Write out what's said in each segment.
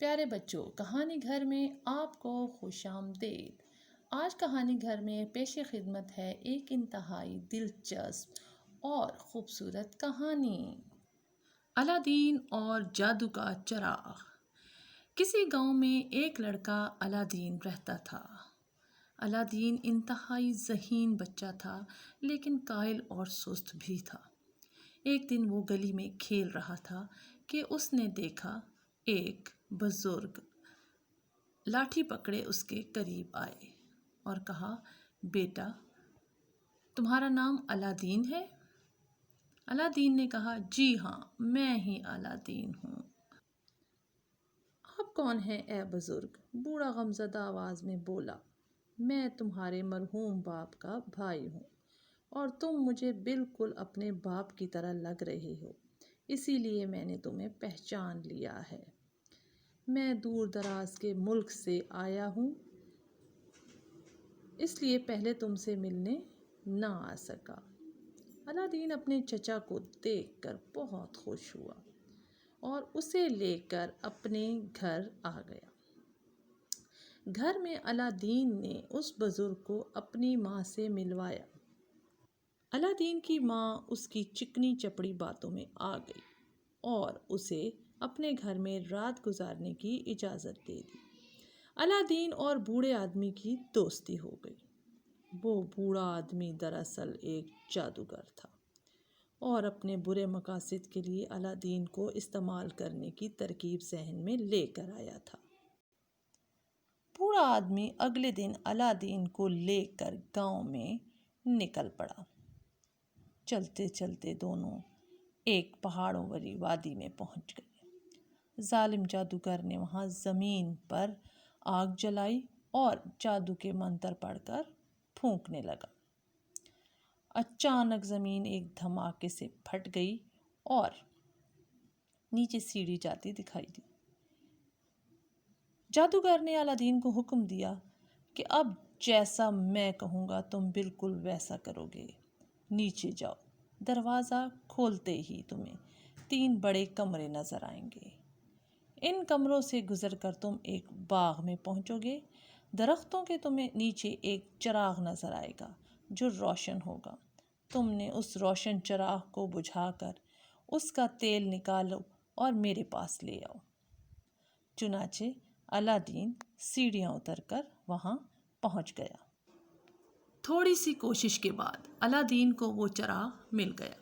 پیارے بچوں، کہانی گھر میں آپ کو خوش آمدید۔ آج کہانی گھر میں پیش خدمت ہے ایک انتہائی دلچسپ اور خوبصورت کہانی، الادین اور جادو کا چراغ۔ کسی گاؤں میں ایک لڑکا الادین رہتا تھا۔ الادین انتہائی ذہین بچہ تھا، لیکن قائل اور سست بھی تھا۔ ایک دن وہ گلی میں کھیل رہا تھا کہ اس نے دیکھا ایک بزرگ لاٹھی پکڑے اس کے قریب آئے اور کہا، بیٹا، تمہارا نام الادین ہے؟ الادین نے کہا، جی ہاں، میں ہی الادین ہوں۔ آپ کون ہیں اے بزرگ؟ بوڑھا غمزدہ آواز میں بولا، میں تمہارے مرحوم باپ کا بھائی ہوں اور تم مجھے بالکل اپنے باپ کی طرح لگ رہے ہو، اسی لیے میں نے تمہیں پہچان لیا ہے۔ میں دور دراز کے ملک سے آیا ہوں، اس لیے پہلے تم سے ملنے نہ آ سکا۔ الادین اپنے چچا کو دیکھ کر بہت خوش ہوا اور اسے لے کر اپنے گھر آ گیا۔ گھر میں الادین نے اس بزرگ کو اپنی ماں سے ملوایا۔ الادین کی ماں اس کی چکنی چپڑی باتوں میں آ گئی اور اسے اپنے گھر میں رات گزارنے کی اجازت دے دی۔ الادین اور بوڑھے آدمی کی دوستی ہو گئی۔ وہ بوڑھا آدمی دراصل ایک جادوگر تھا اور اپنے برے مقاصد کے لیے الادین کو استعمال کرنے کی ترکیب ذہن میں لے کر آیا تھا۔ بوڑھا آدمی اگلے دن الادین کو لے کر گاؤں میں نکل پڑا۔ چلتے چلتے دونوں ایک پہاڑوں والی وادی میں پہنچ گئے۔ ظالم جادوگر نے وہاں زمین پر آگ جلائی اور جادو کے منتر پڑھ کر پھونکنے لگا۔ اچانک زمین ایک دھماکے سے پھٹ گئی اور نیچے سیڑھی جاتی دکھائی دی۔ جادوگر نے الادین کو حکم دیا کہ اب جیسا میں کہوں گا تم بالکل ویسا کرو گے۔ نیچے جاؤ، دروازہ کھولتے ہی تمہیں 3 بڑے کمرے نظر آئیں گے۔ ان کمروں سے گزر کر تم ایک باغ میں پہنچو گے۔ درختوں کے تمہیں نیچے ایک چراغ نظر آئے گا جو روشن ہوگا۔ تم نے اس روشن چراغ کو بجھا کر اس کا تیل نکالو اور میرے پاس لے آؤ۔ چنانچہ الادین سیڑھیاں اتر کر وہاں پہنچ گیا۔ تھوڑی سی کوشش کے بعد الادین کو وہ چراغ مل گیا۔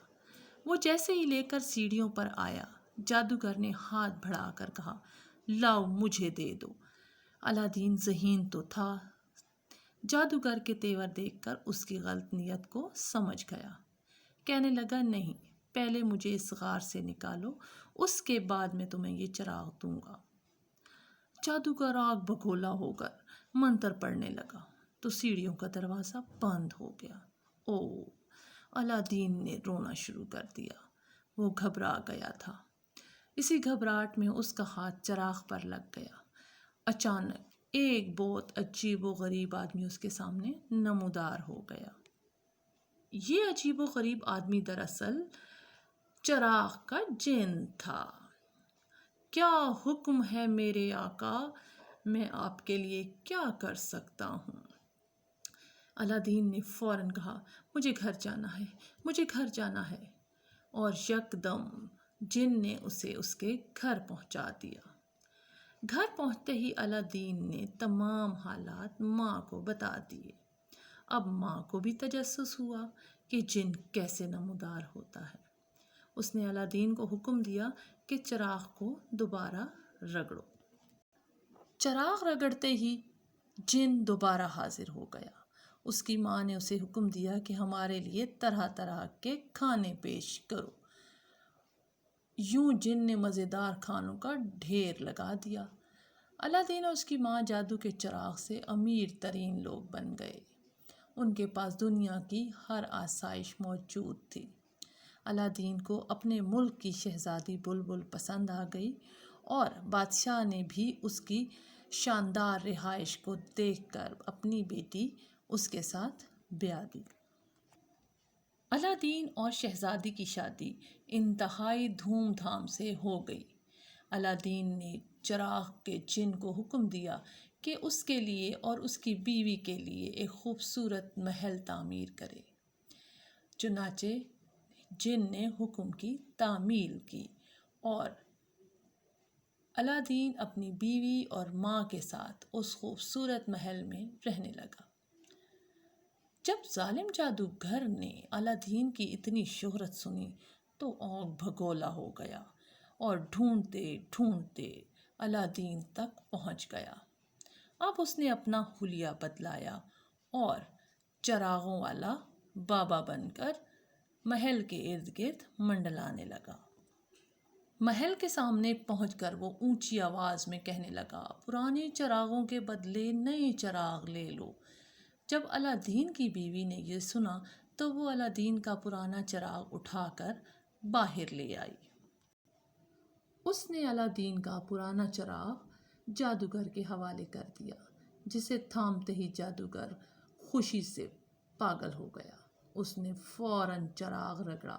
وہ جیسے ہی لے کر سیڑھیوں پر آیا، جادوگر نے ہاتھ بڑھا کر کہا، لاؤ، مجھے دے دو۔ الادین ذہین تو تھا، جادوگر کے تیور دیکھ کر اس کی غلط نیت کو سمجھ گیا۔ کہنے لگا، نہیں، پہلے مجھے اس غار سے نکالو، اس کے بعد میں تمہیں یہ چراغ دوں گا۔ جادوگر آگ بگولا ہو کر منتر پڑھنے لگا تو سیڑھیوں کا دروازہ بند ہو گیا۔ الادین نے رونا شروع کر دیا۔ وہ گھبرا گیا تھا۔ اسی گھبراہٹ میں اس کا ہاتھ چراغ پر لگ گیا۔ اچانک ایک بہت عجیب و غریب آدمی اس کے سامنے نمودار ہو گیا۔ یہ عجیب و غریب آدمی دراصل چراغ کا جن تھا۔ کیا حکم ہے میرے آقا؟ میں آپ کے لیے کیا کر سکتا ہوں؟ الادین نے فوراً کہا، مجھے گھر جانا ہے، مجھے گھر جانا ہے، اور یکدم جن نے اسے اس کے گھر پہنچا دیا۔ گھر پہنچتے ہی الادین نے تمام حالات ماں کو بتا دیے۔ اب ماں کو بھی تجسس ہوا کہ جن کیسے نمودار ہوتا ہے۔ اس نے الادین کو حکم دیا کہ چراغ کو دوبارہ رگڑو۔ چراغ رگڑتے ہی جن دوبارہ حاضر ہو گیا۔ اس کی ماں نے اسے حکم دیا کہ ہمارے لیے طرح طرح کے کھانے پیش کرو۔ یوں جن نے مزیدار کھانوں کا ڈھیر لگا دیا۔ الادین اور اس کی ماں جادو کے چراغ سے امیر ترین لوگ بن گئے۔ ان کے پاس دنیا کی ہر آسائش موجود تھی۔ الادین کو اپنے ملک کی شہزادی بلبل پسند آ گئی اور بادشاہ نے بھی اس کی شاندار رہائش کو دیکھ کر اپنی بیٹی اس کے ساتھ بیاہ دی۔ الادین اور شہزادی کی شادی انتہائی دھوم دھام سے ہو گئی۔ الادین نے چراغ کے جن کو حکم دیا کہ اس کے لیے اور اس کی بیوی کے لیے ایک خوبصورت محل تعمیر کرے۔ چنانچہ جن نے حکم کی تعمیل کی اور الادین اپنی بیوی اور ماں کے ساتھ اس خوبصورت محل میں رہنے لگا۔ جب ظالم جادوگر نے الادین کی اتنی شہرت سنی تو آگ بھگولا ہو گیا اور ڈھونڈتے ڈھونڈتے الادین تک پہنچ گیا۔ اب اس نے اپنا حلیہ بدلایا اور چراغوں والا بابا بن کر محل کے ارد گرد منڈلانے لگا۔ محل کے سامنے پہنچ کر وہ اونچی آواز میں کہنے لگا، پرانے چراغوں کے بدلے نئے چراغ لے لو۔ جب الادین کی بیوی نے یہ سنا تو وہ الادین کا پرانا چراغ اٹھا کر باہر لے آئی۔ اس نے الادین کا پرانا چراغ جادوگر کے حوالے کر دیا، جسے تھامتے ہی جادوگر خوشی سے پاگل ہو گیا۔ اس نے فوراً چراغ رگڑا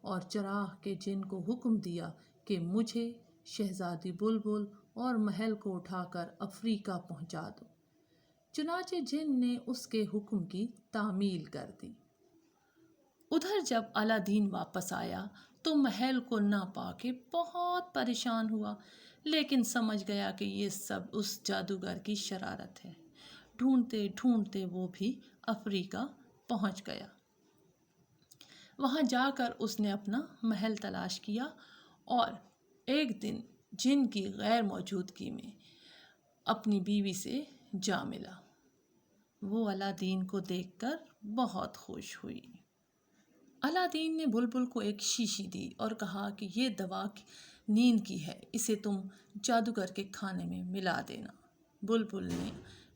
اور چراغ کے جن کو حکم دیا کہ مجھے شہزادی بلبل اور محل کو اٹھا کر افریقہ پہنچا دو۔ چنانچہ جن نے اس کے حکم کی تعمیل کر دی۔ ادھر جب الادین واپس آیا تو محل کو نہ پا کے بہت پریشان ہوا، لیکن سمجھ گیا کہ یہ سب اس جادوگر کی شرارت ہے۔ ڈھونڈتے ڈھونڈتے وہ بھی افریقہ پہنچ گیا۔ وہاں جا کر اس نے اپنا محل تلاش کیا اور ایک دن جن کی غیر موجودگی میں اپنی بیوی سے جا ملا۔ وہ الادین کو دیکھ کر بہت خوش ہوئی۔ الادین نے بلبل کو ایک شیشی دی اور کہا کہ یہ دوا نیند کی ہے، اسے تم جادوگر کے کھانے میں ملا دینا۔ بلبل نے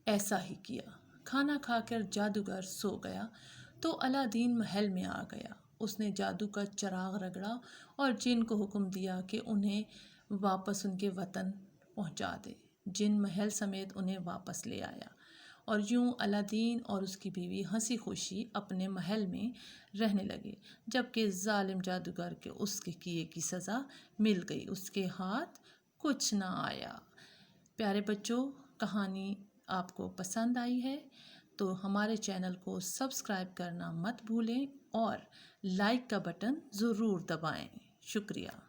ایسا ہی کیا۔ کھانا کھا کر جادوگر سو گیا تو الادین محل میں آ گیا۔ اس نے جادو کا چراغ رگڑا اور جن کو حکم دیا کہ انہیں واپس ان کے وطن پہنچا دے۔ جن محل سمیت انہیں واپس لے آیا اور یوں الادین اور اس کی بیوی ہنسی خوشی اپنے محل میں رہنے لگے، جبکہ ظالم جادوگر کے اس کے کیے کی سزا مل گئی، اس کے ہاتھ کچھ نہ آیا۔ پیارے بچوں، کہانی آپ کو پسند آئی ہے تو ہمارے چینل کو سبسکرائب کرنا مت بھولیں اور لائک کا بٹن ضرور دبائیں۔ شکریہ۔